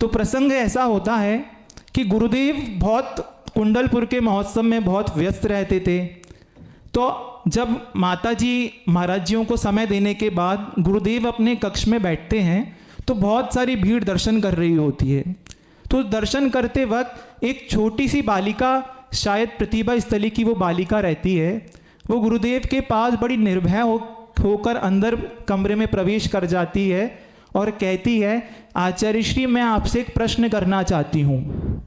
तो प्रसंग ऐसा होता है कि गुरुदेव बहुत कुंडलपुर के महोत्सव में बहुत व्यस्त रहते थे। तो जब माता जी महाराज जियों को समय देने के बाद गुरुदेव अपने कक्ष में बैठते हैं तो बहुत सारी भीड़ दर्शन कर रही होती है। तो दर्शन करते वक्त एक छोटी सी बालिका, शायद प्रतिभा स्थली की वो बालिका रहती है, वो गुरुदेव के पास बड़ी निर्भय होकर अंदर कमरे में प्रवेश कर जाती है और कहती है, आचार्य श्री मैं आपसे एक प्रश्न करना चाहती हूँ।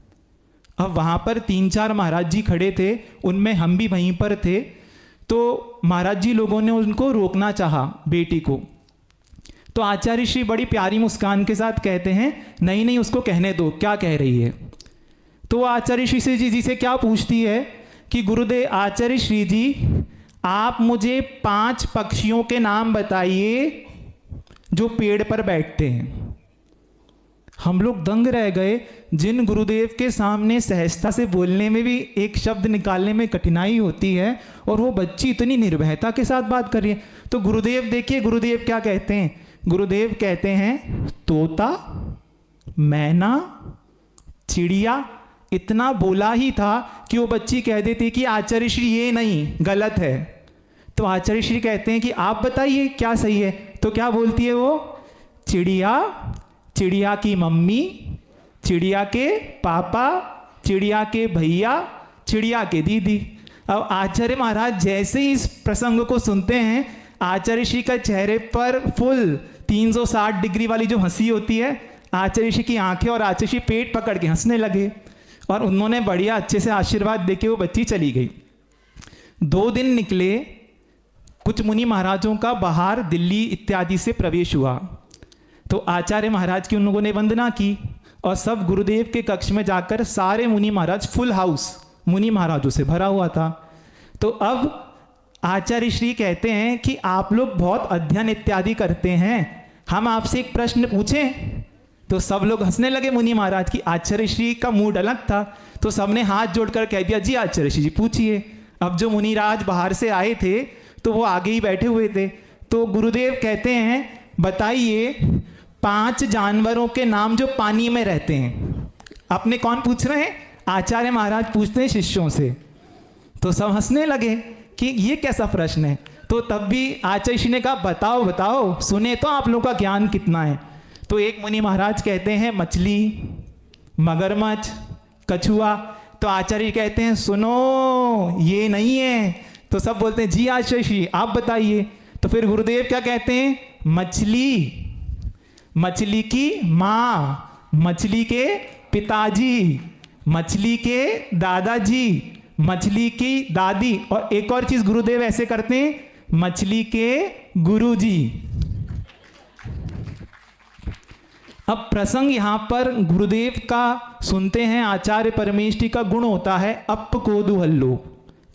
अब वहाँ पर 3-4 महाराज जी खड़े थे, उनमें हम भी वहीं पर थे। तो महाराज जी लोगों ने उनको रोकना चाहा बेटी को। तो आचार्य श्री बड़ी प्यारी मुस्कान के साथ कहते हैं, नहीं नहीं उसको कहने दो, क्या कह रही है। तो आचार्य श्री जी से क्या पूछती है कि गुरुदेव आचार्य श्री जी आप मुझे 5 पक्षियों के नाम बताइए जो पेड़ पर बैठते हैं। हम लोग दंग रह गए, जिन गुरुदेव के सामने सहजता से बोलने में भी एक शब्द निकालने में कठिनाई होती है और वो बच्ची इतनी निर्भयता के साथ बात कर रही है। तो गुरुदेव देखिए गुरुदेव क्या कहते हैं। गुरुदेव कहते हैं तोता, मैना, चिड़िया। इतना बोला ही था कि वो बच्ची कह देती कि आचार्य श्री ये नहीं, गलत है। तो आचार्य श्री कहते हैं कि आप बताइए क्या सही है। तो क्या बोलती है वो, चिड़िया, चिड़िया की मम्मी, चिड़िया के पापा, चिड़िया के भैया, चिड़िया के दीदी। अब आचार्य महाराज जैसे ही इस प्रसंग को सुनते हैं, आचार्य श्री का चेहरे पर फुल 360 डिग्री वाली जो हंसी होती है, आचार्य श्री की आंखें और आचार्य श्री पेट पकड़ के हंसने लगे और उन्होंने बढ़िया अच्छे से आशीर्वाद देके वो बच्ची चली गई। 2 दिन निकले, कुछ मुनि महाराजों का बाहर दिल्ली इत्यादि से प्रवेश हुआ। तो आचार्य महाराज की उन लोगों ने वंदना की और सब गुरुदेव के कक्ष में जाकर सारे मुनि महाराज, फुल हाउस मुनि महाराजों से भरा हुआ था। तो अब आचार्य श्री कहते हैं कि आप लोग बहुत अध्ययन इत्यादि करते हैं, हम आपसे एक प्रश्न पूछें। तो सब लोग हंसने लगे मुनि महाराज की। आचार्य श्री का मूड अलग था, तो सबने हाथ जोड़कर कह दिया, जी आचार्य श्री जी पूछिए। अब जो मुनिराज बाहर से आए थे तो वो आगे ही बैठे हुए थे। तो गुरुदेव कहते हैं, बताइए 5 जानवरों के नाम जो पानी में रहते हैं। अपने कौन पूछ रहे हैं, आचार्य महाराज पूछते हैं शिष्यों से। तो सब हंसने लगे कि ये कैसा प्रश्न है। तो तब भी आचार्य श्री ने कहा, बताओ बताओ, सुने तो आप लोगों का ज्ञान कितना है। तो एक मुनि महाराज कहते हैं मछली, मगरमच्छ, कछुआ। तो आचार्य कहते हैं सुनो ये नहीं है। तो सब बोलते हैं जी आचार्य श्री आप बताइए। तो फिर गुरुदेव क्या कहते हैं, मछली, मछली की माँ, मछली के पिताजी, मछली के दादाजी, मछली की दादी, और एक और चीज गुरुदेव ऐसे करते हैं, मछली के गुरुजी। अब प्रसंग यहाँ पर गुरुदेव का सुनते हैं। आचार्य परमेष्ठी का गुण होता है अप कोदुहल्लो।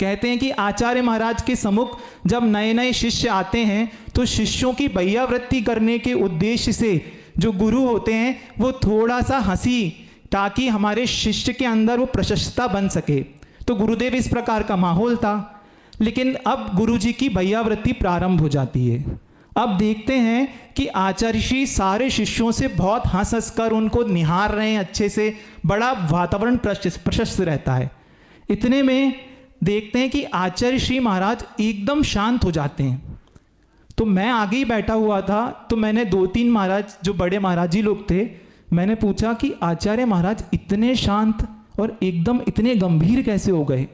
कहते हैं कि आचार्य महाराज के सम्मुख जब नए नए शिष्य आते हैं तो शिष्यों की बह्यावृत्ति करने के उद्देश्य से जो गुरु होते हैं वो थोड़ा सा हंसी, ताकि हमारे शिष्य के अंदर वो प्रशस्तता बन सके। तो गुरुदेव इस प्रकार का माहौल था। लेकिन अब गुरुजी की बह्यावृत्ति प्रारंभ हो जाती है। अब देखते हैं कि आचार्य श्री सारे शिष्यों से बहुत हंस हंस कर उनको निहार रहे हैं अच्छे से, बड़ा वातावरण प्रशस्त रहता है। इतने में देखते हैं कि आचार्य श्री महाराज एकदम शांत हो जाते हैं। तो मैं आगे ही बैठा हुआ था, तो मैंने 2-3 महाराज जो बड़े महाराज जी लोग थे, मैंने पूछा कि आचार्य महाराज इतने शांत और एकदम इतने गंभीर कैसे हो गए।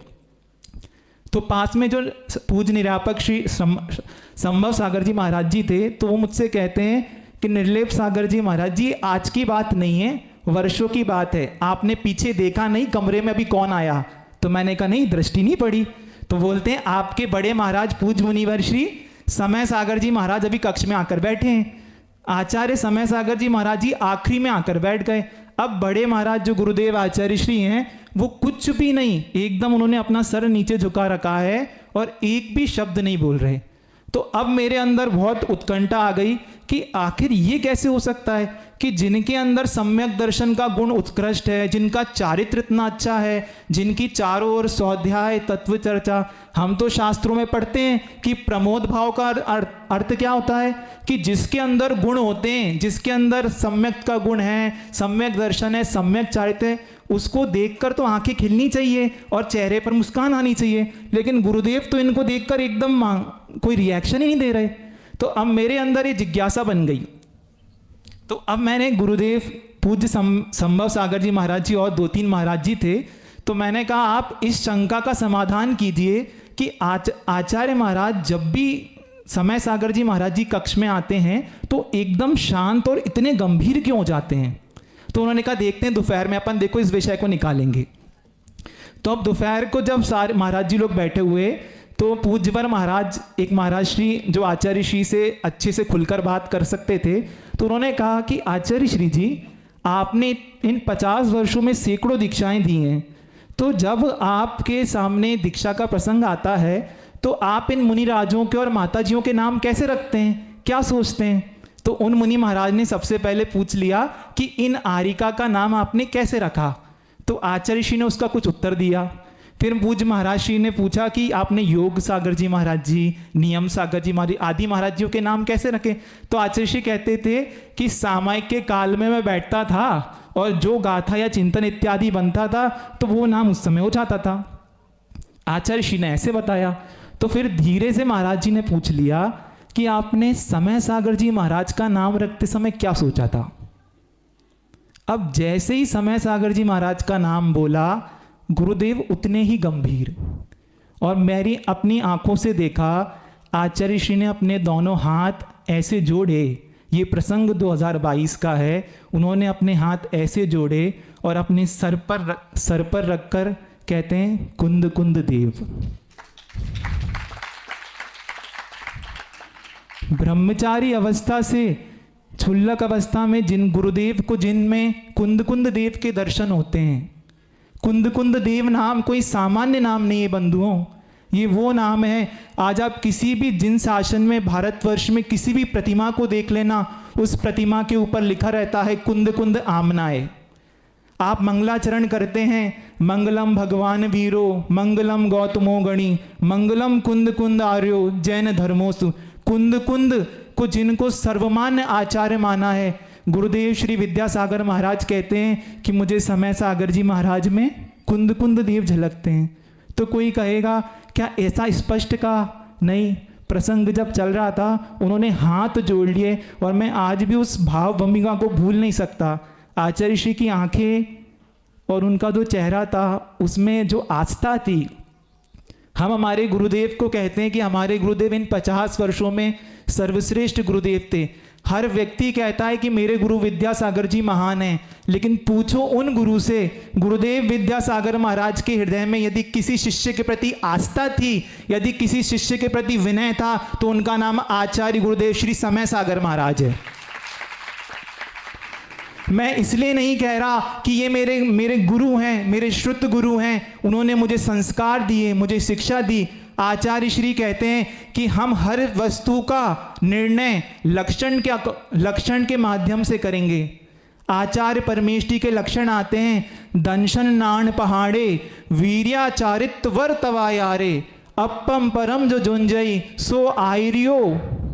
तो पास में जो पूज्य निरापक श्री संभव सागर जी महाराज जी थे, तो वो मुझसे कहते हैं कि निर्लेप सागर जी महाराज जी आज की बात नहीं है, वर्षों की बात है। आपने पीछे देखा नहीं कमरे में अभी कौन आया। तो मैंने कहा नहीं, दृष्टि नहीं पड़ी। तो बोलते हैं आपके बड़े महाराज पूज्य मुनिवर श्री समय सागर जी महाराज अभी कक्ष में आकर बैठे हैं। आचार्य समय सागर जी महाराज जी आखिरी में आकर बैठ गए। अब बड़े महाराज जो गुरुदेव आचार्य श्री हैं वो कुछ भी नहीं, एकदम उन्होंने अपना सर नीचे झुका रखा है और एक भी शब्द नहीं बोल रहे। तो अब मेरे अंदर बहुत उत्कंठा आ गई कि आखिर ये कैसे हो सकता है कि जिनके अंदर सम्यक दर्शन का गुण उत्कृष्ट है, जिनका चारित्र इतना अच्छा है, जिनकी चारों ओर स्वाध्याय तत्व चर्चा, हम तो शास्त्रों में पढ़ते हैं कि प्रमोद भाव का अर्थ क्या होता है कि जिसके अंदर गुण होते हैं, जिसके अंदर सम्यक का गुण है, सम्यक दर्शन है, सम्यक चारित्र है, उसको देखकर तो आंखें खिलनी चाहिए और चेहरे पर मुस्कान आनी चाहिए। लेकिन गुरुदेव तो इनको देखकर एकदम कोई रिएक्शन ही नहीं दे रहे। तो अब मेरे अंदर ये जिज्ञासा बन गई। तो अब मैंने गुरुदेव पूज्य संभव सागर जी महाराज जी और 2-3 महाराज जी थे, तो मैंने कहा आप इस शंका का समाधान कीजिए कि आचार्य महाराज जब भी समय सागर जी महाराज जी कक्ष में आते हैं तो एकदम शांत और इतने गंभीर क्यों हो जाते हैं। तो उन्होंने कहा देखते हैं दोपहर में अपन देखो इस विषय को निकालेंगे। तो अब दोपहर को जब सारे महाराज जी लोग बैठे हुए तो पूज्यवर महाराज, एक महाराज श्री जो आचार्य श्री से अच्छे से खुलकर बात कर सकते थे, तो उन्होंने कहा कि आचार्य श्री जी आपने इन 50 वर्षों में सैकड़ों दीक्षाएं दी हैं, तो जब आपके सामने दीक्षा का प्रसंग आता है तो आप इन मुनि राजों के और माताजियों के नाम कैसे रखते हैं, क्या सोचते हैं। तो उन मुनि महाराज ने सबसे पहले पूछ लिया कि इन आरिका का नाम आपने कैसे रखा। तो आचार्य श्री ने उसका कुछ उत्तर दिया। फिर पूज्य महाराज श्री ने पूछा कि आपने योग सागर जी महाराज जी, नियम सागर जी महाराज आदि महाराज जियों के नाम कैसे रखे। तो आचार्य श्री कहते थे कि सामायिक के काल में मैं बैठता था और जो गाथा या चिंतन इत्यादि बनता था तो वो नाम उस समय हो जाता था। आचार्य श्री ने ऐसे बताया। तो फिर धीरे से महाराज जी ने पूछ लिया कि आपने समय सागर जी महाराज का नाम रखते समय क्या सोचा था। अब जैसे ही समय सागर जी महाराज का नाम बोला, गुरुदेव उतने ही गंभीर, और मेरी अपनी आंखों से देखा आचार्य श्री ने अपने दोनों हाथ ऐसे जोड़े। ये प्रसंग 2022 का है। उन्होंने अपने हाथ ऐसे जोड़े और अपने सर पर रखकर कहते हैं कुंद कुंद देव। ब्रह्मचारी अवस्था से क्षुल्लक अवस्था में जिन गुरुदेव को जिनमें कुंद कुंद देव के दर्शन होते हैं। कुंद कुंद देव नाम कोई सामान्य नाम नहीं है बंधुओं, ये वो नाम है। आज आप किसी भी जिन शासन में भारतवर्ष में किसी भी प्रतिमा को देख लेना, उस प्रतिमा के ऊपर लिखा रहता है कुंद कुंद आमनाए। आप मंगलाचरण करते हैं, मंगलम भगवान वीरो, मंगलम गौतमो गणी, मंगलम कुंद कुंद आर्यो जैन धर्मोसु। कुंद कुंद को जिनको सर्वमान्य आचार्य माना है, गुरुदेव श्री विद्यासागर महाराज कहते हैं कि मुझे समय सागर जी महाराज में कुंद कुंद देव झलकते हैं। तो कोई कहेगा क्या ऐसा स्पष्ट कहा? नहीं, प्रसंग जब चल रहा था उन्होंने हाथ जोड़ लिए और मैं आज भी उस भाव भूमिका को भूल नहीं सकता। आचार्य श्री की आंखें और उनका जो चेहरा था उसमें जो आस्था थी। हम हमारे गुरुदेव को कहते हैं कि हमारे गुरुदेव इन 50 वर्षों में सर्वश्रेष्ठ गुरुदेव थे। हर व्यक्ति कहता है कि मेरे गुरु विद्यासागर जी महान हैं, लेकिन पूछो उन गुरु से, गुरुदेव विद्यासागर महाराज के हृदय में यदि किसी शिष्य के प्रति आस्था थी, यदि किसी शिष्य के प्रति विनय था, तो उनका नाम आचार्य गुरुदेव श्री समय सागर महाराज है। मैं इसलिए नहीं कह रहा कि ये मेरे गुरु हैं, मेरे श्रुत गुरु हैं, उन्होंने मुझे संस्कार दिए, मुझे शिक्षा दी। आचार्य श्री कहते हैं कि हम हर वस्तु का निर्णय लक्षण के माध्यम से करेंगे। आचार्य परमेष्टि के लक्षण आते हैं, दंशन नाण पहाड़े, वीर्याचारित्वर तवायारे, अपम परम जो जुंजई सो आयरियो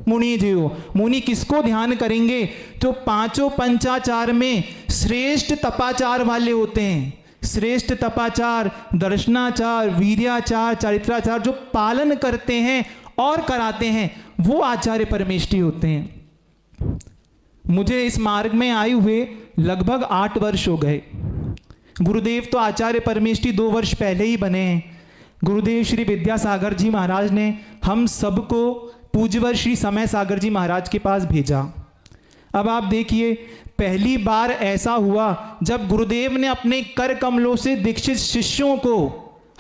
मुनि जियो। मुनि किसको ध्यान करेंगे? जो 5 पंचाचार में श्रेष्ठ तपाचार वाले होते हैं। श्रेष्ठ तपाचार, दर्शनाचार, वीर्याचार, चारित्राचार जो पालन करते हैं और कराते हैं, वो आचार्य परमेष्टि होते हैं। मुझे इस मार्ग में आए हुए लगभग 8 वर्ष हो गए। गुरुदेव तो आचार्य परमेष्टि 2 वर्ष पहले ही बने हैं। गुरुदेव श्री विद्यासागर जी महाराज ने हम सबको पूज्यवर श्री समय सागर जी महाराज के पास भेजा। अब आप देखिए, पहली बार ऐसा हुआ जब गुरुदेव ने अपने कर कमलों से दीक्षित शिष्यों को,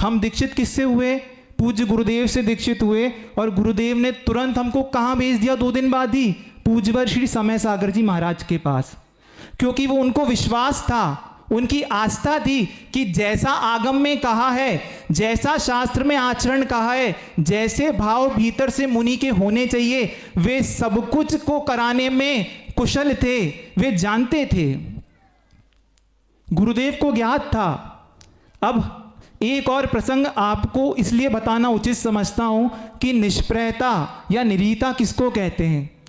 हम दीक्षित किससे हुए? पूज्य गुरुदेव से दीक्षित हुए, और गुरुदेव ने तुरंत हमको कहाँ भेज दिया? 2 दिन बाद ही पूज्यवर श्री समय सागर जी महाराज के पास, क्योंकि वो उनको विश्वास था, उनकी आस्था थी कि जैसा आगम में कहा है, जैसा शास्त्र में आचरण कहा है, जैसे भाव भीतर से मुनि के होने चाहिए, वे सब कुछ को कराने में कुशल थे, वे जानते थे, गुरुदेव को ज्ञात था। अब एक और प्रसंग आपको इसलिए बताना उचित समझता हूं कि निष्प्रयता या निरीता किसको कहते हैं।